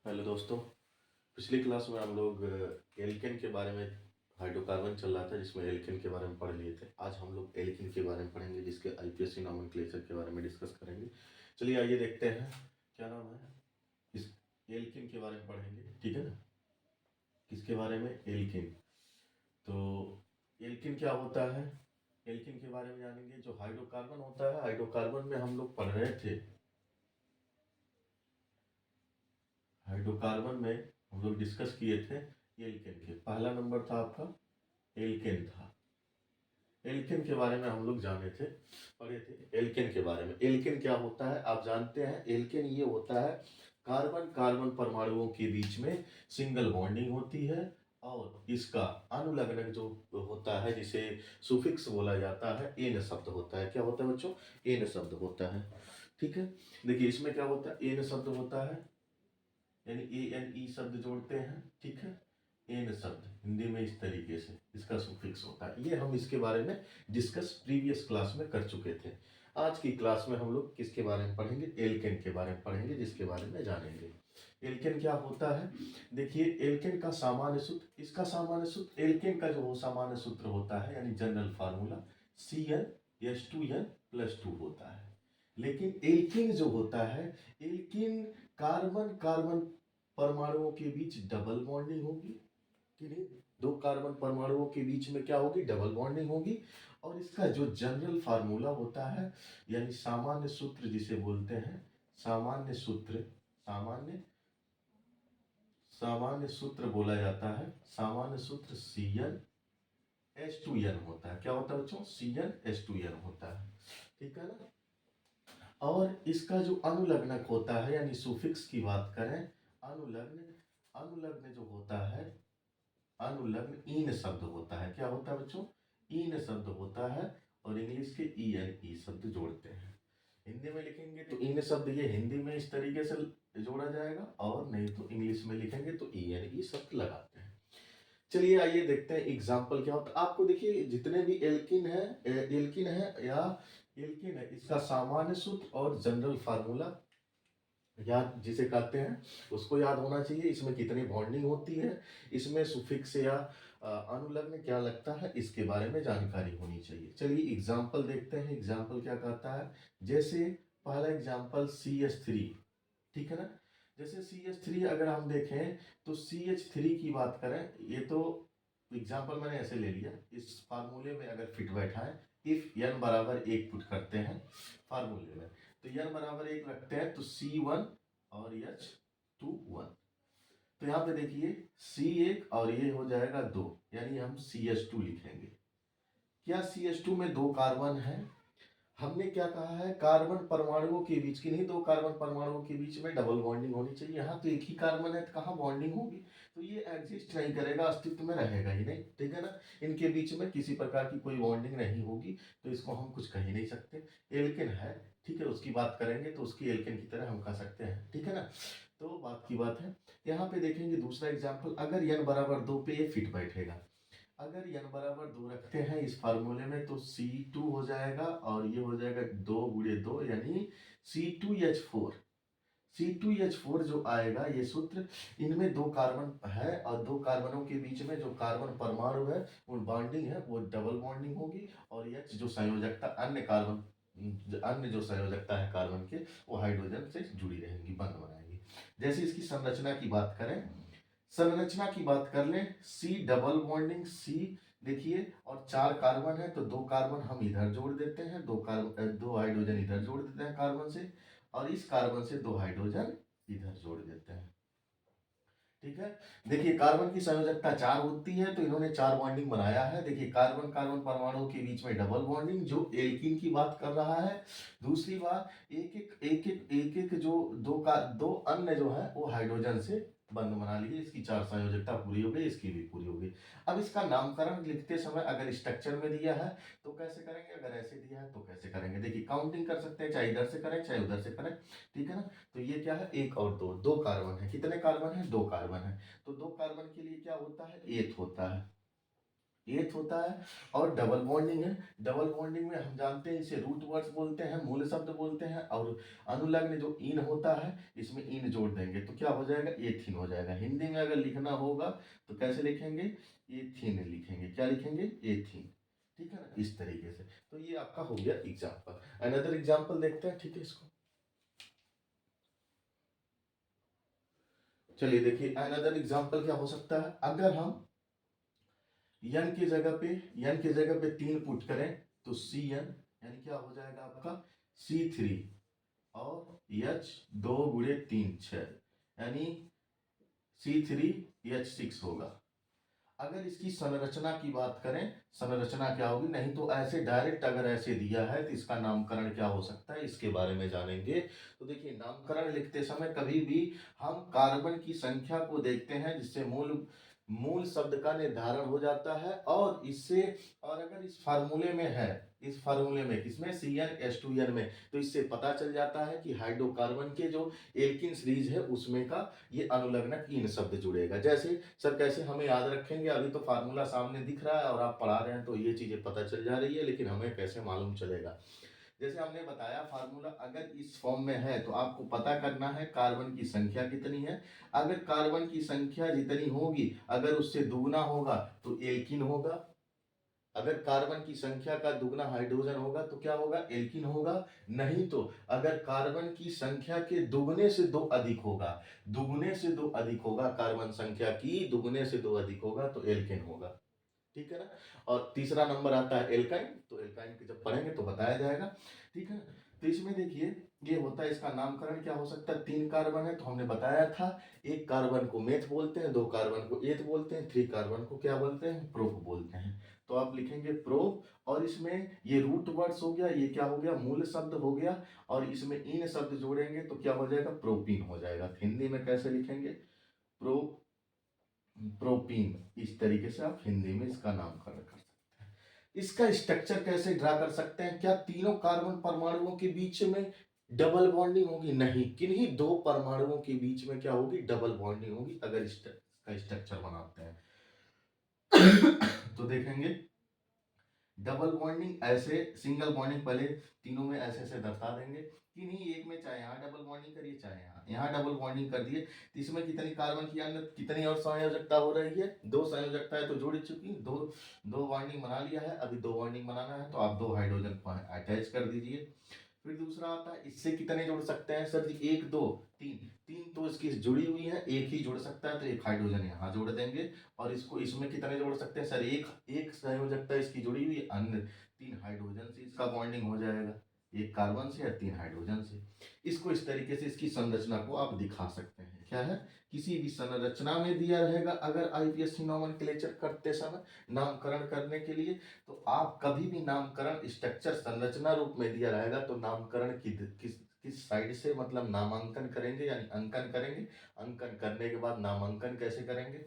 Hello दोस्तों। पिछली class में हम लोग एल्केन के बारे में हाइड्रोकार्बन चल रहा था जिसमें एल्केन के बारे में पढ़ लिए थे। आज हम लोग एल्कीन के बारे में पढ़ेंगे जिसके आईपीएससी नोमेनक्लेचर के बारे में डिस्कस करेंगे। चलिए आइए देखते हैं क्या नाम है। इस एल्केन के बारे में पढ़ेंगे, ठीक है ना। किसके बारे में? एल्केन। तो एल्केन क्या होता है, एल्केन के बारे में जानेंगे। जो हाइड्रोकार्बन होता है, हाइड्रोकार्बन में हम लोग पढ़ रहे थे, हाइड्रोकार्बन में हम लोग डिस्कस किए थे एल्केन के। पहला नंबर था आपका एल्केन था। एल्केन के बारे में हम लोग जाने थे, पढ़े थे एल्केन के बारे में। एल्केन क्या होता है आप जानते हैं? एल्केन ये होता है कार्बन कार्बन परमाणुओं के बीच में सिंगल बॉन्डिंग होती है और इसका अनुलग्नक जो होता है जिसे सुफिक्स बोला जाता है, एन शब्द होता है। क्या होता है बच्चों? एन शब्द होता है, ठीक है। देखिए इसमें क्या होता है, एन शब्द होता है, यानी ए एन ई शब्द जोड़ते हैं, ठीक है। एन शब्द हिंदी में इस तरीके से इसका सुफिक्स होता है। ये हम इसके बारे में डिस्कस प्रीवियस क्लास में कर चुके थे। आज की क्लास में हम लोग किसके बारे में पढ़ेंगे? एल्केन के बारे में पढ़ेंगे, जिसके बारे में जानेंगे एल्केन क्या होता है। देखिए एल्केन का सामान्य सूत्र, इसका सामान्य सूत्र, एल्केन का जो सामान्य सूत्र होता है यानी जनरल फार्मूला CnH2n+2 होता है। लेकिन एल्कीन जो होता है, एल्कीन कार्बन कार्बन परमाणुओं के बीच डबल बॉन्डिंग होगी कि नहीं? दो कार्बन परमाणुओं के बीच में क्या होगी? डबल बॉन्डिंग होगी। और इसका जो जनरल फार्मूला होता है यानी सामान्य सूत्र जिसे बोलते हैं, सामान्य सूत्र, सामान्य सूत्र बोला जाता है, सामान्य सूत्र CnH2n होता है। क्या होता है बच्चों? CnH2n होता है, ठीक है ना। और इसका जो अनुलग्नक होता है यानी सुफिक्स की बात करें, अनुलग्न, अनुलग्न जो होता है, अनुलग्न ईन शब्द होता है। क्या होता है बच्चों? ईन शब्द होता है और इंग्लिश के ई शब्द जोड़ते हैं। हिंदी में लिखेंगे तो ईन शब्द ये हिंदी में इस तरीके से जोड़ा जाएगा, और नहीं तो इंग्लिश में लिखेंगे तो ई शब्द लगाते हैं। चलिए आइए देखते हैं एग्जाम्पल क्या होता है। आपको देखिए जितने भी एल्किन है या एल्किन है, इसका सामान्य सूत्र और जनरल फार्मूला याद जिसे कहते हैं उसको याद होना चाहिए। इसमें कितनी बॉन्डिंग होती है, इसमें सुफिक्स या अनुलग्न क्या लगता है, इसके बारे में जानकारी होनी चाहिए। चलिए एग्जाम्पल देखते हैं। एग्जाम्पल क्या कहता है, जैसे पहला एग्जाम्पल CH3, ठीक है ना। जैसे CH3 अगर हम देखें तो CH3 की बात करें, ये तो एग्जाम्पल मैंने ऐसे ले लिया, इस फार्मूले में अगर फिट बैठा है, इफ n बराबर 1 पुट करते हैं फार्मूले में, तो n बराबर 1 रखते हैं तो C1 और H2 1। तो यहाँ पे देखिए C1 और ये हो जाएगा 2, यानी हम CH2 लिखेंगे। क्या CH2 में दो कार्बन है? हमने क्या कहा है, कार्बन परमाणुओं के बीच की नहीं, दो कार्बन परमाणुओं के बीच में डबल बॉन्डिंग होनी चाहिए। यहाँ तो एक ही कार्बन है तो कहाँ बॉन्डिंग होगी? तो ये एग्जिस्ट नहीं करेगा, अस्तित्व में रहेगा ही नहीं, ठीक है ना। इनके बीच में किसी प्रकार की कोई बॉन्डिंग नहीं होगी, तो इसको हम कुछ कह ही नहीं सकते। एल्केन है, ठीक है, उसकी बात करेंगे तो उसकी एल्केन की तरह हम कह सकते हैं, ठीक है ना। तो बात की बात है। यहाँ पे देखेंगे दूसरा एग्जाम्पल, अगर n बराबर 2 पे ये फिट बैठेगा, अगर n बराबर 2 रखते हैं इस फार्मूले में तो C2 हो जाएगा और ये हो जाएगा 2 × 2 यानी C2H4। C2H4 जो आएगा ये सूत्र, इनमें दो कार्बन है और दो कार्बनों के बीच में जो कार्बन परमाणु है वो बॉन्डिंग है, वो डबल बॉन्डिंग होगी। और H जो संयोजकता अन्य कार्बन, अन्य जो संयोजकता है कार्बन के, वो हाइड्रोजन से जुड़ी रहेंगी, बंध बनाएंगी। जैसे इसकी संरचना की बात करें, संरचना की बात कर लें, C डबल बॉन्डिंग C, देखिए, और 4 कार्बन है तो 2 कार्बन हम इधर जोड़ देते हैं, 2 कार्बन, 2 हाइड्रोजन इधर जोड़ देते हैं कार्बन से, और इस कार्बन से 2 हाइड्रोजन इधर जोड़ देते हैं, ठीक है। देखिए कार्बन की संयोजकता 4 होती है तो इन्होंने 4 बॉन्डिंग बनाया है। देखिए कार्बन कार्बन परमाणु के बीच में डबल बॉन्डिंग जो एल्कीन की बात कर रहा है। दूसरी बात, एक एक जो दो अन्य जो है वो हाइड्रोजन से बंध बना लिए, इसकी 4 संयोजकता पूरी हो गई, इसकी भी पूरी हो गई। अब इसका नामकरण लिखते समय अगर स्ट्रक्चर में दिया है तो कैसे करेंगे, अगर ऐसे दिया है तो कैसे करेंगे। देखिए काउंटिंग कर सकते हैं, चाहे इधर से करें चाहे उधर से करें, ठीक है ना। तो ये क्या है, 1 और 2, 2 कार्बन है। कितने कार्बन है? 2 कार्बन है। तो 2 कार्बन के लिए क्या होता है, एथ होता है, एथ होता है। और डबल बॉन्डिंग है, डबल बॉन्डिंग में हम जानते हैं इसे रूट वर्ड्स बोलते हैं, मूल शब्द बोलते हैं। और अनुलग्न जो इन होता है इसमें इन जोड़ देंगे तो क्या हो जाएगा, एथिन हो जाएगा। हिंदी में अगर लिखना होगा तो कैसे लिखेंगे, एथिन लिखेंगे। क्या लिखेंगे, एथिन। ठीक है ना, इस तरीके से। तो ये आपका हो गया एग्जाम्पल। अनदर एग्जाम्पल देखते हैं, ठीक है। इसको चलिए देखिए, अनदर एग्जाम्पल क्या हो सकता है। अगर हम यन की जगह पे 3 पुट करें तो सी एन यानी क्या हो जाएगा आपका, C3 और H 2 × 3 6 यानी C3H6 होगा। अगर इसकी संरचना की बात करें, संरचना क्या होगी, नहीं तो ऐसे डायरेक्ट अगर ऐसे दिया है तो इसका नामकरण क्या हो सकता है, इसके बारे में जानेंगे। तो देखिए, नामकरण लिखते समय कभी भी हम कार्बन की संख्या को देखते हैं, जिससे मूल मूल शब्द का निर्धारण हो जाता है। और इससे, और अगर इस फार्मूले में है, इस फार्मूले में किसमें, CnH2n में, तो इससे पता चल जाता है कि हाइड्रोकार्बन के जो एल्किन सीरीज है उसमें का ये अनुलग्नक इन शब्द जुड़ेगा। जैसे सर कैसे हमें याद रखेंगे, अभी तो फार्मूला सामने दिख रहा है और आप पढ़ा रहे हैं तो ये चीजें पता चल जा रही है, लेकिन हमें कैसे मालूम चलेगा। जैसे हमने बताया, फार्मूला अगर इस फॉर्म में है तो आपको पता करना है कार्बन की संख्या कितनी है। अगर कार्बन की संख्या जितनी होगी अगर उससे दुगना होगा तो एल्किन होगा। अगर कार्बन की संख्या का दुगना हाइड्रोजन होगा तो क्या होगा, एल्किन होगा। नहीं तो अगर कार्बन की संख्या के दुगने से 2 अधिक होगा, दुगने से 2 अधिक होगा, कार्बन संख्या की दुगने से 2 अधिक होगा तो एल्केन होगा। ठीक है ना। और तीसरा नंबर आता है एल्काइन, तो एल्काइन के जब पढ़ेंगे तो बताया जाएगा। ठीक है ना। तो इसमें देखिए, ये होता है, इसका नामकरण क्या हो सकता है। 3 कार्बन है तो हमने बताया था, एक कार्बन को मेथ बोलते हैं, 2 कार्बन को एथ बोलते हैं, 3 कार्बन को क्या बोलते हैं, प्रोप बोलते हैं। तो आप लिखेंगे प्रोप, और इसमें ये रूट वर्ड्स हो गया, ये क्या हो गया, मूल शब्द हो गया। और इसमें इन शब्द जोड़ेंगे तो क्या हो जाएगा, प्रोपीन हो जाएगा। हिंदी में कैसे लिखेंगे, प्रो प्रोपीन। इस तरीके से आप हिंदी में इसका नामकरण कर सकते हैं। इसका स्ट्रक्चर कैसे ड्रा कर सकते हैं, क्या तीनों कार्बन परमाणुओं के बीच में डबल बॉन्डिंग होगी, नहीं, किन्हीं 2 परमाणुओं के बीच में क्या होगी, डबल बॉन्डिंग होगी। अगर इसका स्ट्रक्चर बनाते हैं तो देखेंगे, डबल बॉन्डिंग ऐसे, सिंगल बॉन्डिंग पहले तीनों में ऐसे ऐसे दर्शा देंगे, किन्हीं एक में, चाहे यहाँ डबल बॉन्डिंग करिए चाहे यहाँ डबल बॉन्डिंग कर दिए, तो इसमें कितनी कार्बन की अन्य कितनी और संयोजकता हो रही है, 2 संयोजकता है तो जुड़ चुकी, दो दो बॉन्डिंग बना लिया है, अभी 2 बॉन्डिंग बनाना है तो आप 2 हाइड्रोजन को अटैच कर दीजिए। फिर दूसरा आता है, इससे कितने जोड़ सकते हैं सर जी, 1 2 3, 3 तो इसकी जुड़ी हुई है, एक ही जोड़ सकता है तो एक हाइड्रोजन यहाँ जोड़ देंगे। और इसको, इसमें कितने जोड़ सकते हैं सर, एक एक संयोजकता इसकी जुड़ी हुई है, अन्य 3 हाइड्रोजन से इसका बॉन्डिंग हो जाएगा, एक कार्बन से या 3 हाइड्रोजन से। इसको इस तरीके से इसकी संरचना को आप दिखा सकते हैं। क्या है, किसी भी संरचना में दिया रहेगा अगर आईपीएससी नोमेनक्लेचर करते समय, नामकरण करने के लिए, तो आप कभी भी नामकरण स्ट्रक्चर संरचना रूप में दिया रहेगा तो नामकरण किस साइड से, मतलब नामांकन करेंगे यानी अंकन करेंगे। अंकन करने के बाद नामांकन कैसे करेंगे,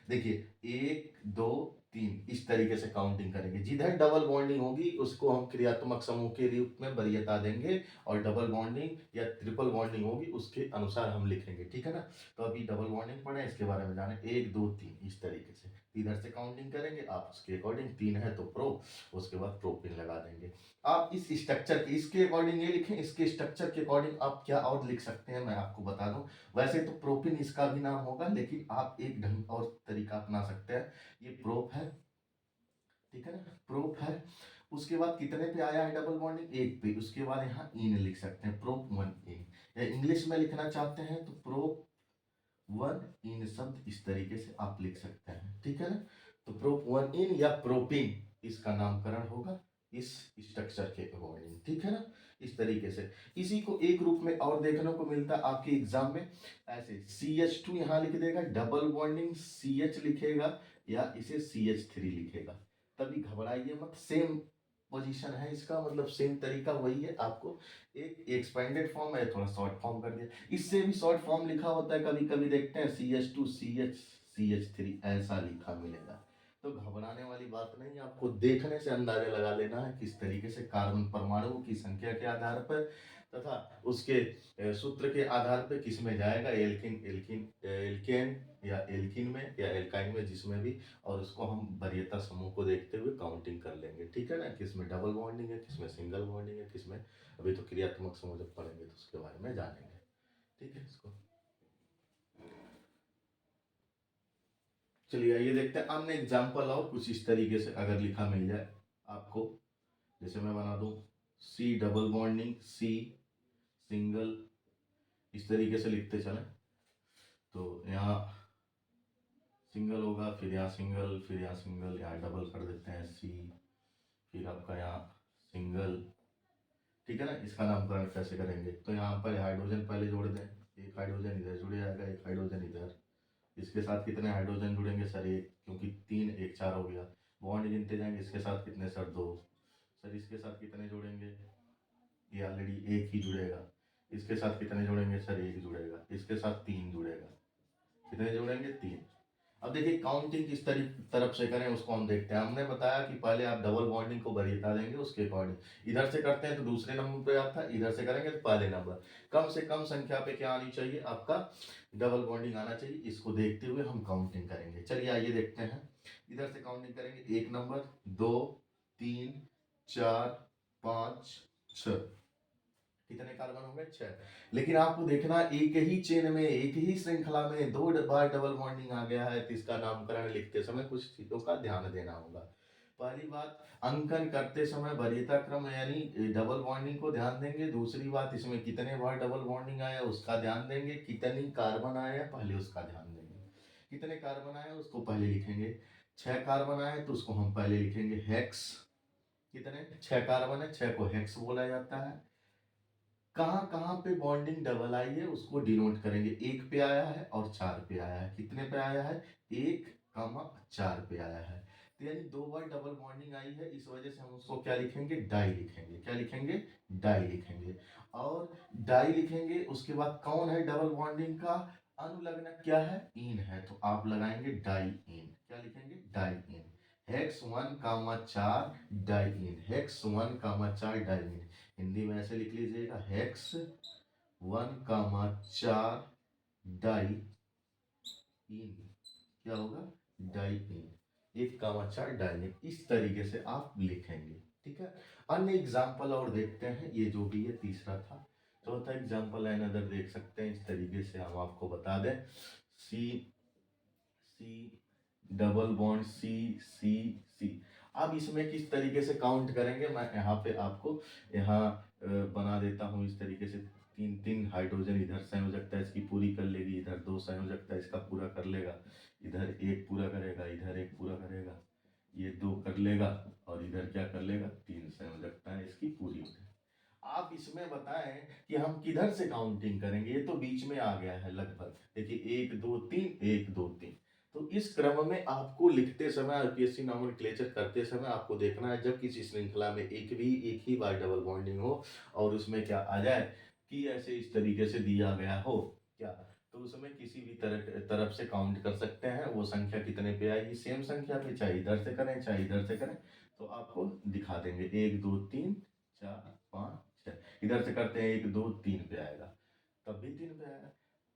देखिए 1 2 3 इस तरीके से काउंटिंग करेंगे। जिधर डबल बॉन्डिंग होगी उसको हम क्रियात्मक समूह के रूप में वरीयता देंगे, और डबल बॉन्डिंग या ट्रिपल बॉन्डिंग होगी उसके अनुसार हम लिखेंगे। ठीक है ना। तो अभी डबल बॉन्डिंग पढ़े, इसके बारे में जाने, 1 2 3 इस तरीके से इधर से काउंटिंग करेंगे आप, उसके अकॉर्डिंग 3 है तो प्रो, उसके बाद प्रोपिन लगा देंगे। आप इस स्ट्रक्चर के, इसके अकॉर्डिंग ये लिखें, इसके स्ट्रक्चर के अकॉर्डिंग आप क्या और लिख सकते हैं मैं आपको बता दूं। वैसे तो प्रोपिन इसका भी नाम होगा, लेकिन आप एक ढंग और तरीका अपना सकते हैं। ये प्रोप है, ठीक है ना, प्रोप है। उसके बाद कितने पे आया है डबल बॉन्डिंग, 1 पे, उसके बाद यहाँ इन लिख सकते हैं, प्रोप 1 इन। या इंग्लिश में लिखना चाहते हैं तो प्रोप 1 इन शब्द इस तरीके से आप लिख सकते हैं। ठीक है ना। तो प्रोप 1 इन या प्रोपिन इसका नामकरण होगा इस स्ट्रक्चर के अकॉर्डिंग। ठीक है ना, इस तरीके से। इसी को एक रूप में और देखने को मिलता है आपके एग्जाम में, ऐसे CH2 यहाँ लिख देगा, डबल बॉन्डिंग CH लिखेगा, या इसे CH3 लिखेगा। तभी घबराइए मत, सेम पोजीशन है इसका, मतलब सेम तरीका वही है। आपको एक एक्सपेंडेड फॉर्म है, थोड़ा शॉर्ट फॉर्म कर दिया, इससे भी शॉर्ट फॉर्म लिखा होता है, कभी कभी देखते हैं CH2 CH3 ऐसा लिखा मिलेगा। तो घबराने वाली बात नहीं है, आपको देखने से अंदाजा लगा लेना है किस तरीके से कार्बन परमाणुओं की संख्या के आधार पर तथा उसके सूत्र के आधार पे किस में जाएगा, एल्किन एल्किन एल्केन या एल्किन में या एल्काइन में, जिसमें भी, और उसको हम वरीयता समूह को देखते हुए काउंटिंग कर लेंगे, ठीक है ना, किसमें डबल बॉन्डिंग है, किसमें सिंगल बॉन्डिंग है, किसमें, अभी तो क्रियात्मक समूह जब पढ़ेंगे तो उसके बारे में जानेंगे, ठीक है। इसको चलिए आइए देखते हैं अन्य एग्जाम्पल, और कुछ इस तरीके से अगर लिखा मिल जाए आपको, जैसे मैं बना दूं C double bonding, C single, इस तरीके से लिखते चलें, तो यहाँ सिंगल होगा, फिर यहाँ सिंगल, फिर यहाँ सिंगल, यहाँ डबल कर देते हैं सी, फिर आपका यहाँ सिंगल, ठीक है ना। इसका नामकरण कैसे करेंगे, तो यहाँ पर हाइड्रोजन पहले जोड़ दें, एक हाइड्रोजन इधर जुड़ जाएगा, एक हाइड्रोजन इधर, इसके साथ कितने हाइड्रोजन जुड़ेंगे सर, एक, क्योंकि तीन एक चार हो गया, बॉन्ड गिनते जाएंगे, इसके साथ कितने सर, दो, सर इसके साथ कितने जुड़ेंगे, ये ऑलरेडी एक ही जुड़ेगा, इसके साथ कितने जुड़ेंगे सर, एक जुड़ेगा, इसके साथ तीन जुड़ेगा, कितने जुड़ेंगे, तीन। अब देखिए काउंटिंग किस तरफ से करें उसको हम देखते हैं। हमने बताया कि पहले आप डबल बॉन्डिंग को वरीयता देंगे, उसके अकॉर्डिंग इधर से करते हैं तो दूसरे नंबर पे आता है, इधर से करेंगे तो पहले नंबर, कम से कम संख्या पे क्या आनी चाहिए, आपका डबल बॉन्डिंग आना चाहिए, इसको देखते हुए हम काउंटिंग करेंगे। चलिए आइए देखते हैं, इधर से काउंटिंग करेंगे, एक नंबर, दो, तीन, चार, पाँच, छः, कितने कार्बन हो गए, छह। लेकिन आपको देखना एक ही चेन में, एक ही श्रृंखला में दो बार डबल बॉन्डिंग आ गया है, तो इसका नामकरण लिखते समय कुछ चीजों का ध्यान देना होगा। पहली बात, अंकन करते समय वरीयता क्रम यानी डबल बॉन्डिंग को ध्यान देंगे। दूसरी बात, इसमें कितने बार डबल बॉन्डिंग आया उसका ध्यान देंगे। कितनी कार्बन आया पहले उसका ध्यान देंगे, कितने कार्बन आए उसको पहले लिखेंगे। छह कार्बन आए तो उसको हम पहले लिखेंगे हेक्स, कितने, छह कार्बन है, छह को हेक्स बोला जाता है। कहाँ कहाँ पे बॉन्डिंग डबल आई है उसको डिनोट करेंगे, एक पे आया है और चार पे आया है, कितने पे आया है, एक कमा चार पे आया है, तो यानी दो बार डबल बॉन्डिंग आई है, इस वजह से हम उसको क्या लिखेंगे, डाई लिखेंगे, क्या लिखेंगे, डाई लिखेंगे। और डाई लिखेंगे उसके बाद कौन है डबल बॉन्डिंग का अनुलग्नक, क्या है, इन है, तो आप लगाएंगे डाई इन, क्या लिखेंगे, डाई इन, हेक्स वन कामा चार डाई इन, हेक्स वन कामा चार डाई इन, हिंदी में ऐसे लिख लीजिएगा, हेक्स वन कामा चार डाई इन, क्या होगा, डाई इन, एक कामा चार डाई इन, इस तरीके से आप लिखेंगे, ठीक है। अन्य एग्जाम्पल और देखते हैं, ये जो भी है तीसरा था। चौथा एग्जाम्पल एन अदर देख सकते हैं, इस तरीके से हम आपको बता दें, सी सी डबल बॉन्ड सी सी सी। अब इसमें किस तरीके से काउंट करेंगे, मैं यहाँ पे आपको यहाँ बना देता हूँ इस तरीके से, तीन तीन हाइड्रोजन इधर संयोजकता इसकी पूरी कर लेगी, इधर दो संयोजकता इसका पूरा कर लेगा, इधर एक पूरा करेगा, इधर एक पूरा करेगा, ये दो कर लेगा, और इधर क्या कर लेगा, तीन संयोजकता इसकी पूरी हो जाएगी। आप इसमें बताएं कि हम किधर से काउंटिंग करेंगे, ये तो बीच में आ गया है लगभग, देखिए एक दो तीन, एक दो तीन, तो इस क्रम में आपको लिखते समय आईपीएससी नोमेनक्लेचर करते समय आपको देखना है, जब किसी श्रृंखला में एक ही बार डबल बॉन्डिंग हो और उसमें क्या आ जाए कि ऐसे इस तरीके से दिया गया हो क्या, तो उसमें किसी भी तरफ से काउंट कर सकते हैं, वो संख्या कितने पे आएगी, सेम संख्या पे, चाहे इधर से करें चाहे इधर से करें, तो आपको दिखा देंगे, एक दो तीन चार पाँच छः, इधर से करते हैं एक दो तीन पे आएगा, तब भी तीन पे आएगा।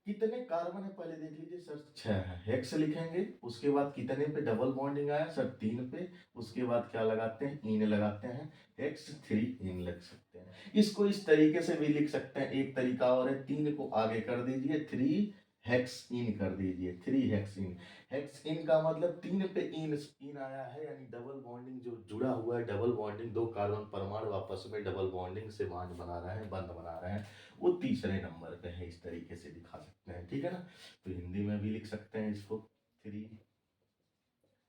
कितने कार्बन है पहले देख लीजिए सर, छह है, हेक्स लिखेंगे, उसके बाद कितने पे डबल बॉन्डिंग आया सर, तीन पे, उसके बाद क्या लगाते हैं, इन लगाते हैं, हेक्स थ्री इन लग सकते हैं। इसको इस तरीके से भी लिख सकते हैं, एक तरीका और है, तीन को आगे कर दीजिए, थ्री हेक्स इन कर दीजिए, थ्री हेक्स इन, हेक्स इन का मतलब तीन पे इन इन आया है, यानी डबल बॉन्डिंग जो जुड़ा हुआ है, डबल बॉन्डिंग, दो कार्बन परमाणु आपस में डबल बॉन्डिंग से बांध बना रहे हैं, बंध बना रहे हैं, वो तीसरे नंबर पे है, इस तरीके से दिखा सकते हैं, ठीक है ना। तो हिंदी में भी लिख सकते हैं इसको, थ्री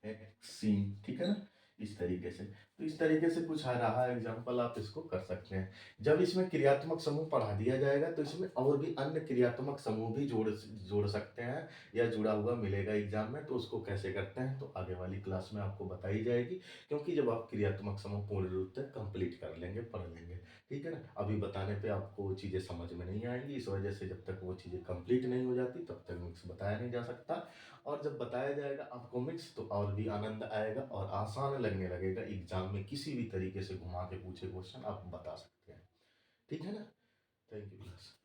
एक्सीन, ठीक है ना, इस तरीके से। तो इस तरीके से कुछ आ रहा एग्जाम्पल, आप इसको कर सकते हैं। जब इसमें क्रियात्मक समूह पढ़ा दिया जाएगा तो इसमें और भी अन्य क्रियात्मक समूह भी जोड़ सकते हैं, या जुड़ा हुआ मिलेगा एग्जाम में, तो उसको कैसे करते हैं तो आगे वाली क्लास में आपको बताई जाएगी, क्योंकि जब आप क्रियात्मक समूह पूर्ण रूप से कंप्लीट कर लेंगे, पढ़ लेंगे, ठीक है ना। अभी बताने पे आपको वो चीज़ें समझ में नहीं आएंगी, इस वजह से जब तक वो चीज़ें कंप्लीट नहीं हो जाती तब तक मिक्स बताया नहीं जा सकता, और जब बताया जाएगा आपको मिक्स तो और भी आनंद आएगा और आसान लगने लगेगा, एग्जाम में किसी भी तरीके से घुमा के पूछे क्वेश्चन आप बता सकते हैं, ठीक है ना। Thank you class.